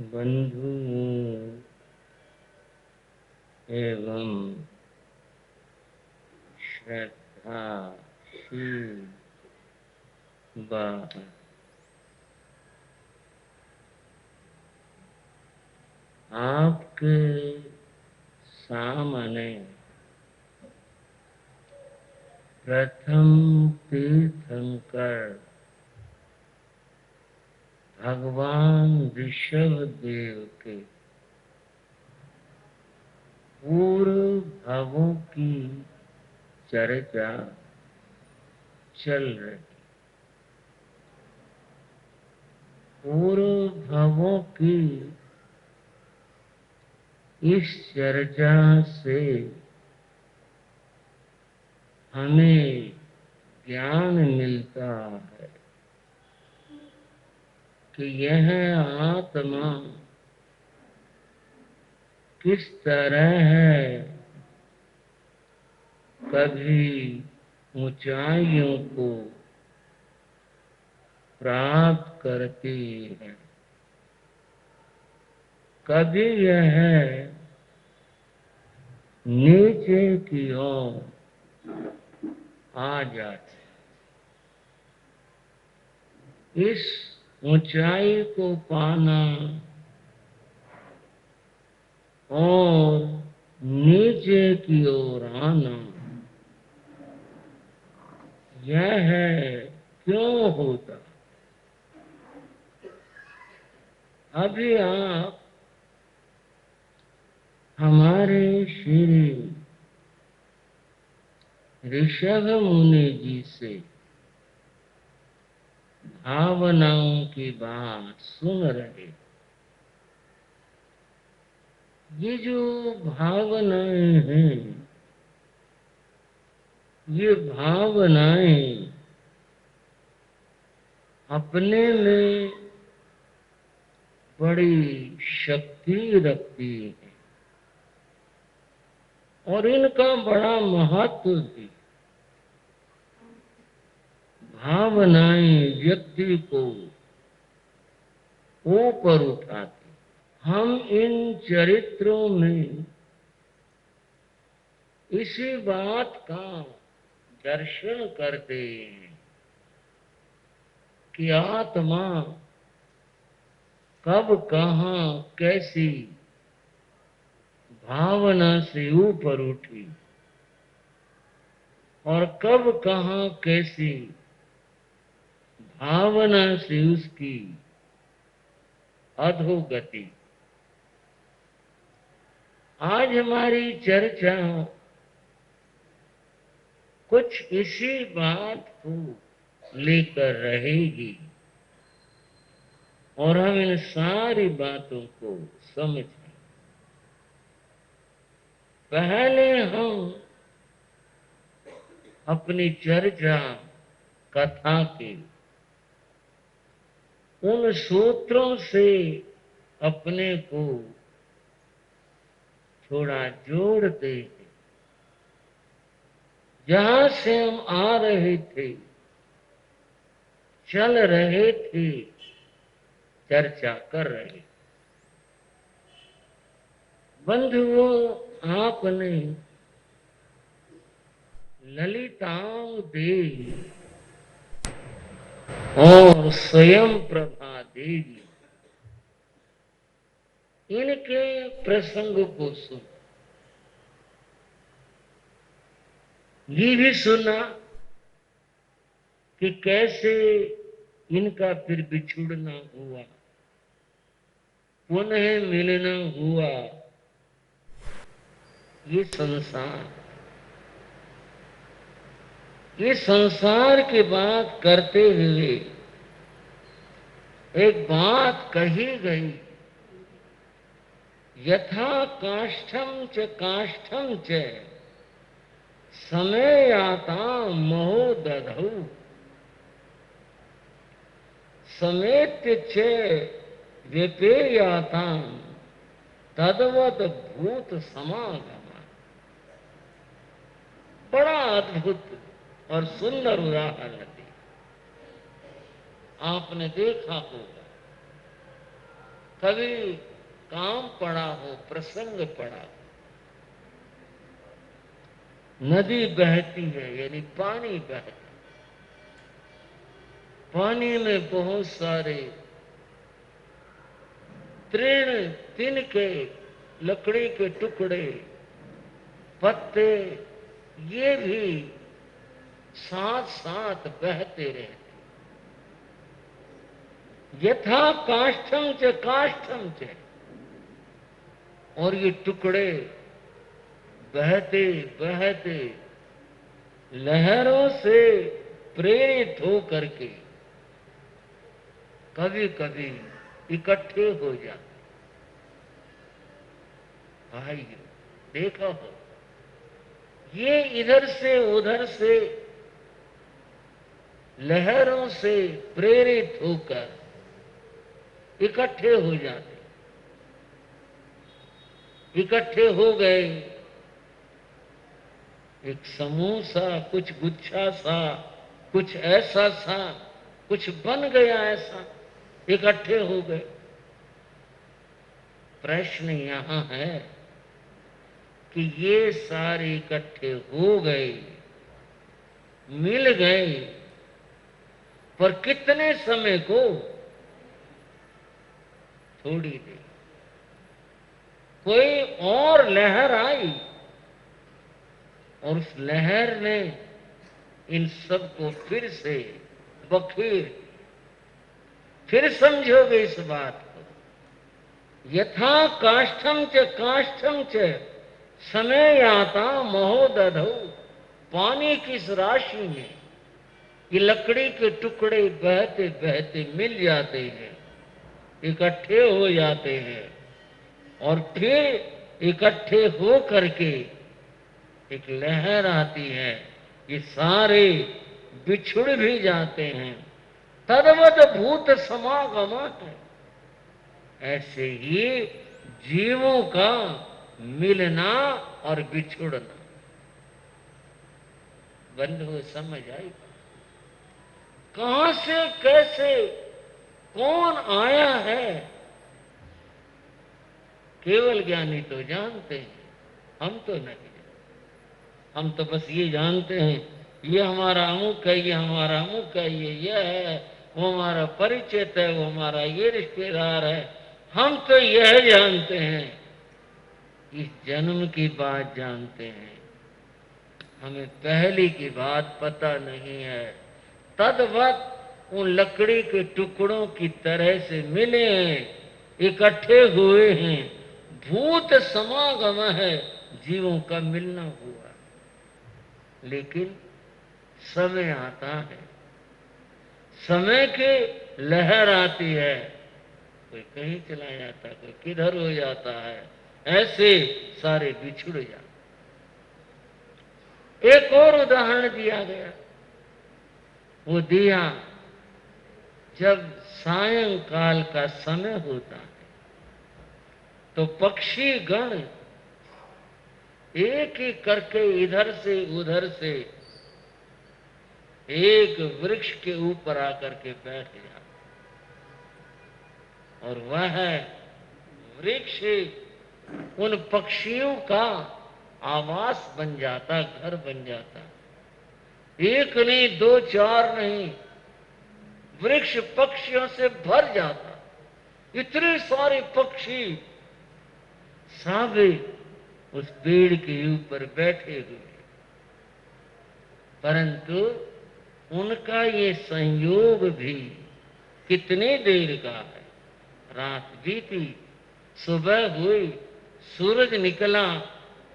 बंधुओं एवं श्रद्धाशील आपके सामने प्रथम तीर्थंकर भगवान ऋषभदेव के पूर्व भावों की चर्चा चल रही। पूर्व भावों की इस चर्चा से हमें ज्ञान मिलता है कि यह आत्मा किस तरह है, कभी ऊंचाइयों को प्राप्त करती है, कभी यह नीचे की ओर आ जाती। इस ऊंचाई को पाना और नीचे की ओर आना, यह क्यों होता? अभी आप हमारे श्री ऋषभ मुनि जी से भावनाओं की बात सुन रहे। ये जो भावनाएं हैं, ये भावनाएं अपने में बड़ी शक्ति रखती है और इनका बड़ा महत्व भी। भावनाएं व्यक्ति को ऊपर उठाती। हम इन चरित्रों में इसी बात का दर्शन करते हैं कि आत्मा कब कहाँ कैसी भावना से ऊपर उठी और कब कहाँ कैसी भावना से उसकी अधोगति। आज हमारी चर्चा कुछ इसी बात को लेकर रहेगी और हम इन सारी बातों को समझें। पहले हम अपनी चर्चा कथा के उन सूत्रों से अपने को थोड़ा जोड़ते हैं जहां से हम आ रहे थे, चल रहे थे, चर्चा कर रहे। बंधुओं, आपने ललितांग देवी और स्वयं प्रभा देवी, इनके प्रसंग को सुन, ये भी सुना कि कैसे इनका फिर बिछुड़ना हुआ, पुनः मिलना हुआ। ये संसार की बात करते हुए एक बात कही गई, यथा काष्ठम च समेयाता महोदधौ समेत्य च व्यपेयाता तद्वत भूत समागम। बड़ा अद्भुत और सुंदर उदाहरण दी। आपने देखा होगा कभी काम पड़ा हो, प्रसंग पड़ा हो, नदी बहती है यानी पानी बहता, पानी में बहुत सारे तृण, तिनके, लकड़ी के टुकड़े, पत्ते, ये भी साथ साथ बहते रहते। यथा काष्ठम च काष्ठम च, और ये टुकड़े बहते बहते लहरों से प्रेरित हो करके कभी कभी इकट्ठे हो जाते। भाई देखा हो, ये इधर से उधर से लहरों से प्रेरित होकर इकट्ठे हो जाते। इकट्ठे हो गए, एक समूह सा, कुछ गुच्छा सा, कुछ ऐसा सा, कुछ बन गया ऐसा, इकट्ठे हो गए। प्रश्न यहां है कि ये सारे इकट्ठे हो गए, मिल गए, पर कितने समय को? थोड़ी देर। कोई और लहर आई और उस लहर ने इन सबको फिर से बखेर। फिर समझोगे इस बात को, यथा काष्ठम च समय आता महोदधौ, पानी की इस राशि में ये लकड़ी के टुकड़े बहते बहते मिल जाते हैं, इकट्ठे हो जाते हैं, और फिर इकट्ठे हो करके एक लहर आती है, ये सारे बिछुड़ भी जाते हैं। तद्वत भूत समागम है। ऐसे ही जीवों का मिलना और बिछुड़ना। बंधु समझ आई? कहां से कैसे कौन आया है, केवल ज्ञानी तो जानते हैं, हम तो नहीं। हम तो बस ये जानते हैं, ये हमारा अमुक है, ये हमारा अमुक है, ये है, वो हमारा परिचित है, वो हमारा ये रिश्तेदार है। हम तो यह जानते हैं, इस जन्म की बात जानते हैं, हमें पहली की बात पता नहीं है। तद्वत उन लकड़ी के टुकड़ों की तरह से मिले हैं, इकट्ठे हुए हैं, भूत समागम है, जीवों का मिलना हुआ। लेकिन समय आता है, समय की लहर आती है, कोई कहीं चला जाता, कोई किधर हो जाता है, ऐसे सारे बिछुड़ जाते। एक और उदाहरण दिया गया, वो दिया जब सायंकाल का समय होता है तो पक्षी गण एक एक करके इधर से उधर से एक वृक्ष के ऊपर आकर के बैठ जाते, और वह वृक्ष उन पक्षियों का आवास बन जाता, घर बन जाता। एक नहीं, दो चार नहीं, वृक्ष पक्षियों से भर जाता। इतने सारे पक्षी साबे उस पेड़ के ऊपर बैठे हुए, परंतु उनका ये संयोग भी कितने देर का है। रात बीती, सुबह हुई, सूरज निकला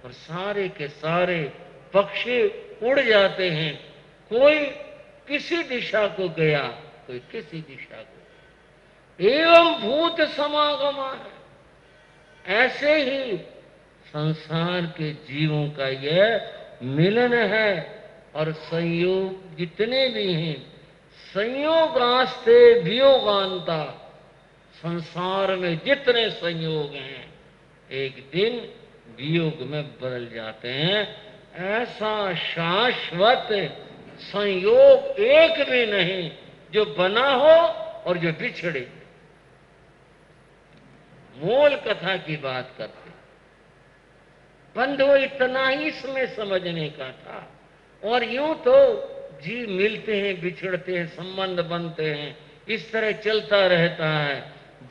और सारे के सारे पक्षी उड़ जाते हैं। कोई किसी दिशा को गया, कोई किसी दिशा को। एवं भूत समागम है। ऐसे ही संसार के जीवों का यह मिलन है, और संयोग जितने भी हैं, संयोगास्ते वियोगांता, संसार में जितने संयोग हैं एक दिन वियोग में बदल जाते हैं। ऐसा शाश्वत संयोग एक भी नहीं जो बना हो और जो बिछड़े। मूल कथा की बात करते। बंधु इतना ही इसमें समझने का था। और यूं तो जी मिलते हैं, बिछड़ते हैं, संबंध बनते हैं, इस तरह चलता रहता है।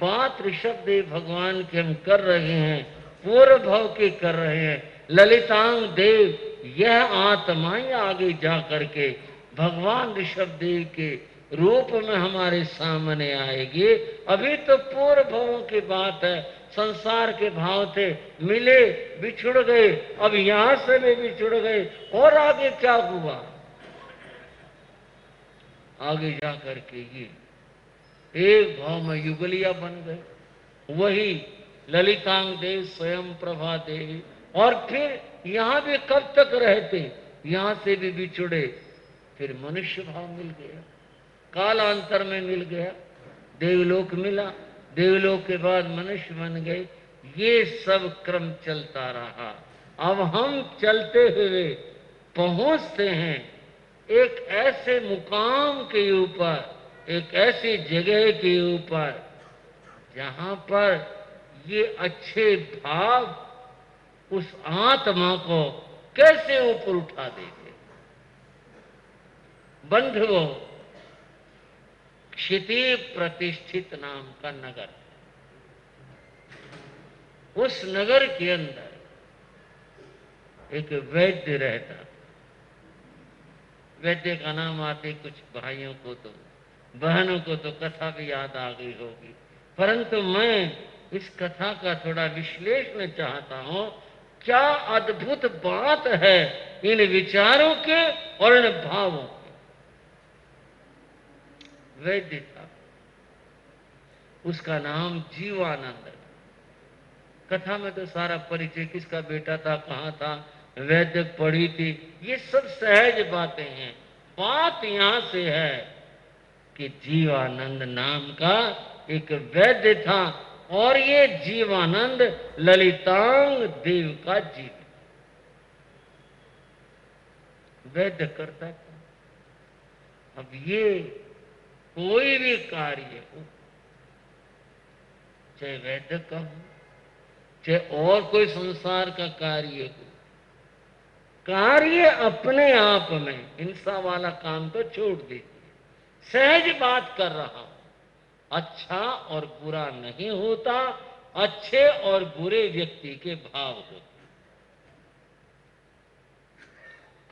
बात ऋषभ देव भगवान के हम कर रहे हैं, पूर्व भाव के कर रहे हैं। ललितांग देव यह आत्मा ही आगे जा करके भगवान ऋषभ देव के रूप में हमारे सामने आएगी। अभी तो पूर्व भावों की बात है, संसार के भाव थे, मिले, बिछुड़ गए, अब यहां से भी बिछुड़ गए, और आगे क्या हुआ? आगे जा करके ये एक भाव में युगलिया बन गए, वही ललितांग देव, स्वयं प्रभा देवी। और फिर यहां भी कब तक रहते? यहां से भी बिछुड़े, फिर मनुष्य भाव मिल गया, कालांतर में मिल गया, देवलोक मिला, देवलोक के बाद मनुष्य बन गए। ये सब क्रम चलता रहा। अब हम चलते हुए पहुंचते हैं एक ऐसे मुकाम के ऊपर, एक ऐसी जगह के ऊपर जहां पर ये अच्छे भाव उस आत्मा को कैसे ऊपर उठा देंगे। बंधुओं, क्षिति प्रतिष्ठित नाम का नगर, उस नगर के अंदर एक वैद्य रहता। वैद्य का नाम आते कुछ भाइयों को तो, बहनों को तो कथा भी याद आ गई होगी, परंतु मैं इस कथा का थोड़ा विश्लेषण चाहता हूं। क्या अद्भुत बात है इन विचारों के और इन भावों के। वैद्य था, उसका नाम जीवानंद। कथा में तो सारा परिचय, किसका बेटा था, कहां था, वैद्य पढ़ी थी, ये सब सहज बातें हैं। बात यहां से है कि जीवानंद नाम का एक वैद्य था, और ये जीवानंद ललितांग देव का जीव वैद्य करता था। अब ये कोई भी कार्य हो, चाहे वैद्य का हो, चाहे और कोई संसार का कार्य हो, कार्य अपने आप में हिंसा वाला काम तो छोड़ दीजिए, सहज बात कर रहा हूं। अच्छा और बुरा नहीं होता, अच्छे और बुरे व्यक्ति के भाव होते।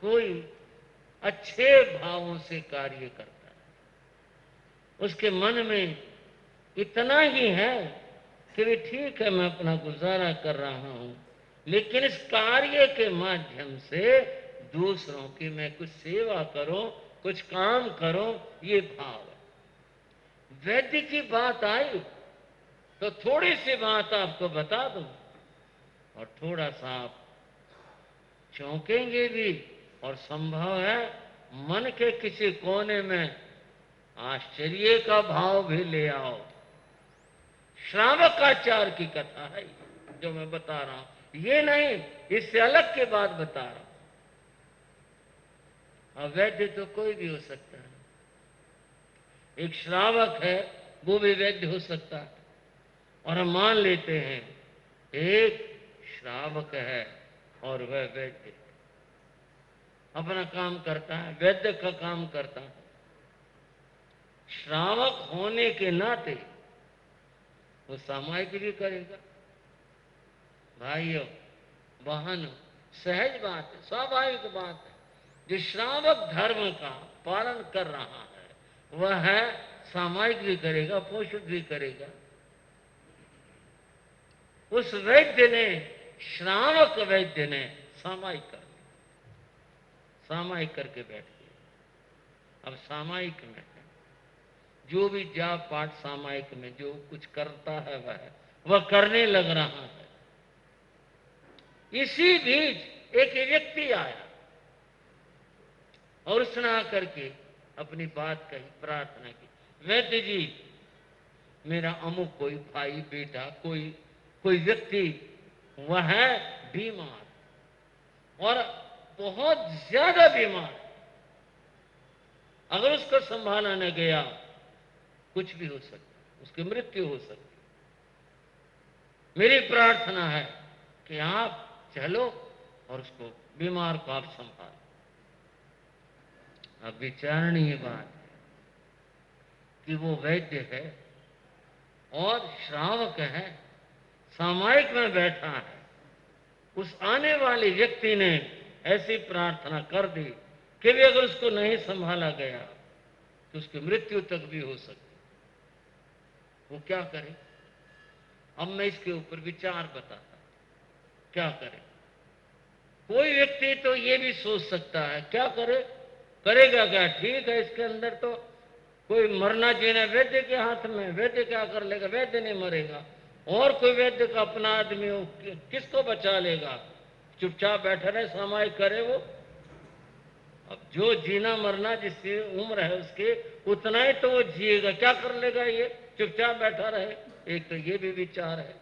कोई अच्छे भावों से कार्य करता है, उसके मन में इतना ही है कि भी ठीक है, मैं अपना गुजारा कर रहा हूं, लेकिन इस कार्य के माध्यम से दूसरों की मैं कुछ सेवा करूं, कुछ काम करूं, ये भाव है। वैद्य की बात आई तो थोड़ी सी बात आपको बता दूं, और थोड़ा सा आप चौंकेंगे भी, और संभव है मन के किसी कोने में आश्चर्य का भाव भी ले आओ। श्रावकाचार्य की कथा है जो मैं बता रहा हूं, ये नहीं, इससे अलग के बात बता रहा हूं। अवैध तो कोई भी हो सकता है, एक श्रावक है वो भी वैद्य हो सकता है। और हम मान लेते हैं एक श्रावक है और वह वैद्य अपना काम करता है, वैद्य का काम करता है। श्रावक होने के नाते वो सामायिक भी करेगा। भाइयों बहनों, सहज बात है, स्वाभाविक बात है। जो श्रावक धर्म का पालन कर रहा है वह है सामायिक भी करेगा, पोषित भी करेगा। उस वैद्य ने, श्रावक वैद्य ने सामायिक कर दिया, सामायिक करके बैठ गया। अब सामायिक में जो भी जाप पाठ सामायिक में जो कुछ करता है वह करने लग रहा है। इसी बीच एक व्यक्ति आया और उसने आकर के अपनी बात कही, प्रार्थना की, वैद्य जी मेरा अमुक कोई भाई बेटा कोई व्यक्ति वह है बीमार और बहुत ज्यादा बीमार, अगर उसको संभाला न गया कुछ भी हो सकता, उसकी मृत्यु हो सकती। मेरी प्रार्थना है कि आप चलो और उसको, बीमार को आप संभालो। अब विचारणीय बात है कि वो वैद्य है और श्रावक है, सामायिक में बैठा है, उस आने वाले व्यक्ति ने ऐसी प्रार्थना कर दी कि भी अगर उसको नहीं संभाला गया तो उसकी मृत्यु तक भी हो सकती, वो क्या करे? अब मैं इसके ऊपर विचार बताता, क्या करे? कोई व्यक्ति तो ये भी सोच सकता है, क्या करे, करेगा क्या? ठीक है, इसके अंदर तो कोई मरना जीना वैद्य के हाथ में, वैद्य क्या कर लेगा? वैद्य नहीं मरेगा, और कोई वैद्य का अपना आदमी हो, किसको बचा लेगा? चुपचाप बैठा रहे, सामायिक करे वो। अब जो जीना मरना जिसकी उम्र है उसकी, उतना ही तो वो जिएगा, क्या कर लेगा ये? चुपचाप बैठा रहे। एक तो ये भी विचार है।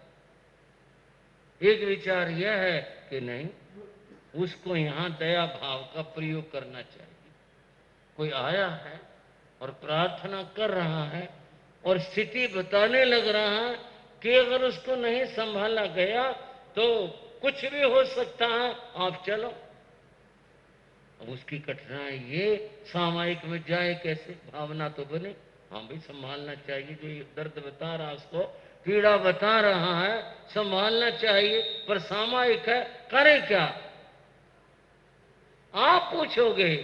एक विचार यह है कि नहीं, उसको यहां दया भाव का प्रयोग करना चाहिए। कोई आया है और प्रार्थना कर रहा है और स्थिति बताने लग रहा है कि अगर उसको नहीं संभाला गया तो कुछ भी हो सकता है, आप चलो। अब उसकी कठिनाई ये, सामायिक में जाए कैसे? भावना तो बने, हाँ भाई संभालना चाहिए, जो ये दर्द बता रहा है उसको, पीड़ा बता रहा है, संभालना चाहिए, पर सामायिक है, करे क्या? आप पूछोगे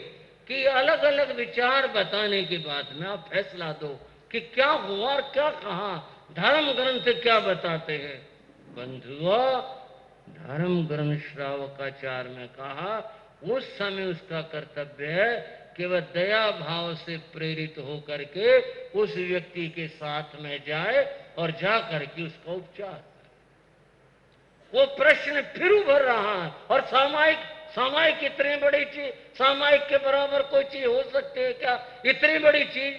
कि अलग अलग विचार बताने के बाद में आप फैसला दो कि क्या हुआ और क्या कहा, धर्म ग्रंथ क्या बताते हैं। बंधुओं, धर्म ग्रंथ श्रावकाचार में कहा उस समय उसका कर्तव्य है कि वह दया भाव से प्रेरित होकर के उस व्यक्ति के साथ में जाए और जा करके उसका उपचार। वो प्रश्न फिर उभर रहा है, और सामायिक इतनी बड़ी चीज, सामायिक के बराबर कोई चीज हो सकती है क्या? इतनी बड़ी चीज